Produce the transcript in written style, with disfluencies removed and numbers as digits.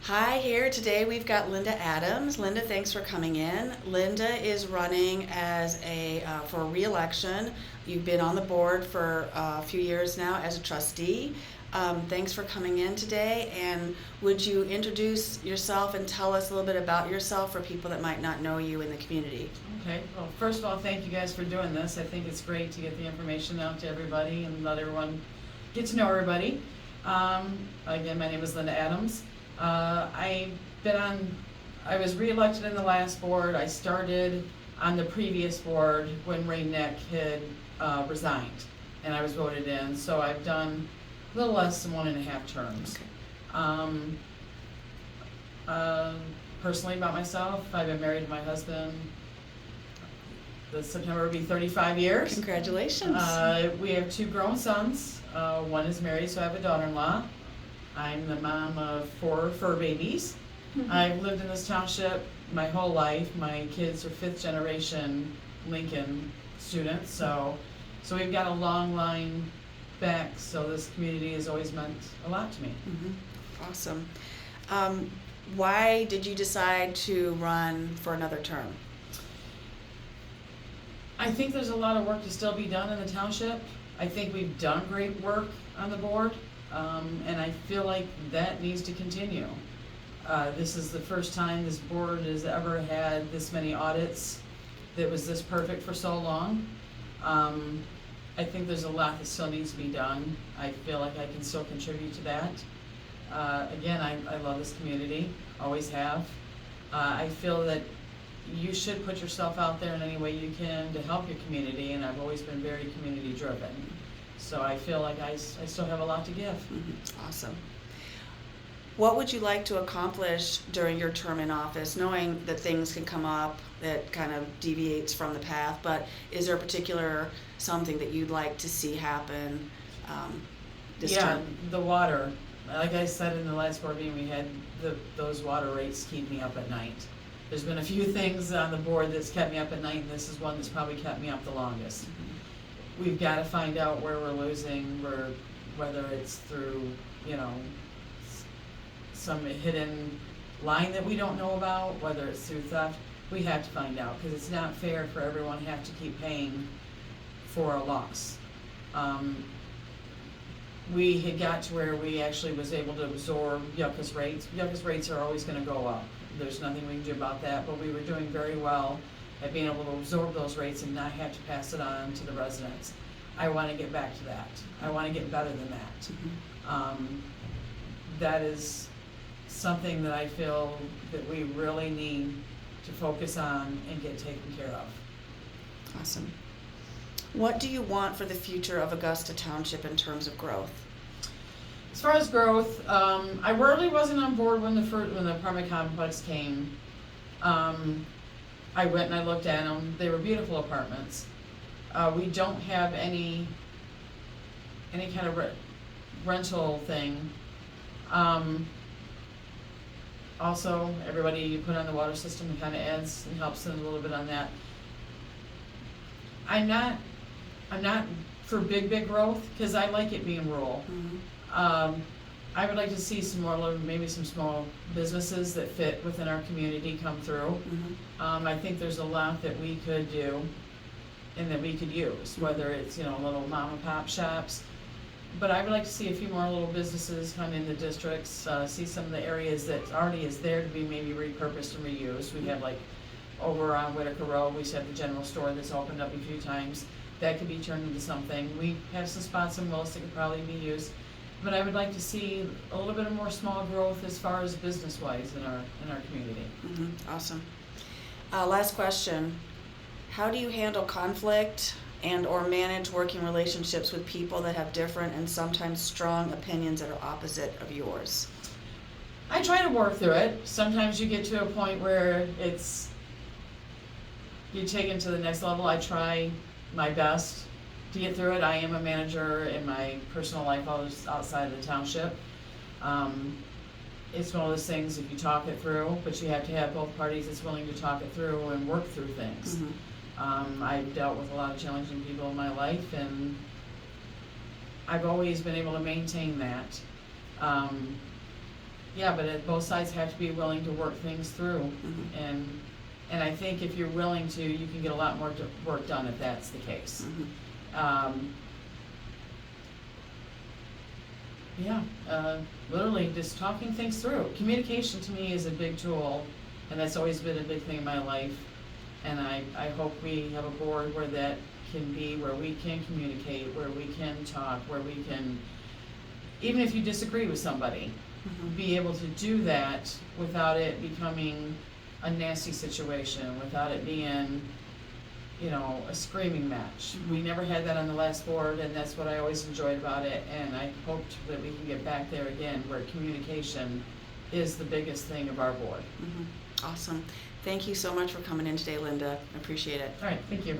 Hi, here today we've got Linda Adams. Linda, thanks for coming in. Linda is running as for re-election. You've been on the board for a few years now as a trustee. Thanks for coming in today. And would you introduce yourself and tell us a little bit about yourself for people that might not know you in the community? Okay, well, first of all, thank you guys for doing this. I think it's great to get the information out to everybody and let everyone get to know everybody. Again, my name is Linda Adams. I was re-elected in the last board. I started on the previous board when Ray Nick had resigned, and I was voted in. So I've done a little less than 1.5 terms. Okay. Personally, about myself, I've been married to my husband. This September will be 35 years. Congratulations. We have 2 grown sons. One is married, so I have a daughter-in-law. I'm the mom of 4 fur babies. I've lived in this township my whole life. My kids are 5th generation Lincoln students, so we've got a long line back, so this community has always meant a lot to me. Mm-hmm. Awesome. Why did you decide to run for another term? I think there's a lot of work to still be done in the township. I think we've done great work on the board, and I feel like that needs to continue. This is the first time this board has ever had this many audits that was this perfect for so long. I think there's a lot that still needs to be done. I feel like I can still contribute to that. Again, I love this community, always have. I feel that you should put yourself out there in any way you can to help your community, and I've always been very community driven. So I feel like I still have a lot to give. Mm-hmm. Awesome. What would you like to accomplish during your term in office, knowing that things can come up that kind of deviates from the path, but is there a particular something that you'd like to see happen this term? The water. Like I said in the last board meeting, we had those water rates keep me up at night. There's been a few things on the board that's kept me up at night, and this is one that's probably kept me up the longest. Mm-hmm. We've got to find out where we're losing, whether it's through, some hidden line that we don't know about, whether it's through theft. We have to find out, because it's not fair for everyone to have to keep paying for a loss. We had got to where we actually was able to absorb Yucca's rates. Yucca's rates are always going to go up. There's nothing we can do about that, but we were doing very well at being able to absorb those rates and not have to pass it on to the residents. I want to get back to that. I want to get better than that. Mm-hmm. That is something that I feel that we really need to focus on and get taken care of. Awesome. What do you want for the future of Augusta Township in terms of growth? As far as growth, I really wasn't on board when the apartment complex came. I went and I looked at them. They were beautiful apartments. We don't have any kind of rental thing. Also, everybody you put on the water system, it kind of adds and helps them a little bit on that. I'm not for big growth, because I like it being rural. Mm-hmm. I would like to see some more, maybe some small businesses that fit within our community come through. Mm-hmm. I think there's a lot that we could do and that we could use, whether it's little mom and pop shops. But I would like to see a few more little businesses come in the districts, see some of the areas that already is there to be maybe repurposed and reused. We have over on Whitaker Road, we have the general store that's opened up a few times. That could be turned into something. We have some spots in Willis that could probably be used. But I would like to see a little bit of more small growth as far as business-wise in our community. Mm-hmm. Awesome. Last question. How do you handle conflict and or manage working relationships with people that have different and sometimes strong opinions that are opposite of yours? I try to work through it. Sometimes you get to a point where you take it to the next level. I try my best to get through it. I am a manager in my personal life outside of the township. It's one of those things, if you talk it through, but you have to have both parties that's willing to talk it through and work through things. Mm-hmm. I've dealt with a lot of challenging people in my life, and I've always been able to maintain that. Yeah, but both sides have to be willing to work things through, Mhm. and I think if you're willing to, you can get a lot more work done if that's the case. Mhm. Yeah, literally just talking things through. Communication to me is a big tool, and that's always been a big thing in my life. And I hope we have a board where that can be, where we can communicate, where we can talk, where we can, even if you disagree with somebody, Mhm. be able to do that without it becoming a nasty situation, without it being, a screaming match. We never had that on the last board, and that's what I always enjoyed about it, and I hoped that we can get back there again, where communication is the biggest thing of our board. Mhm. Awesome. Thank you so much for coming in today, Linda. I appreciate it. All right, thank you.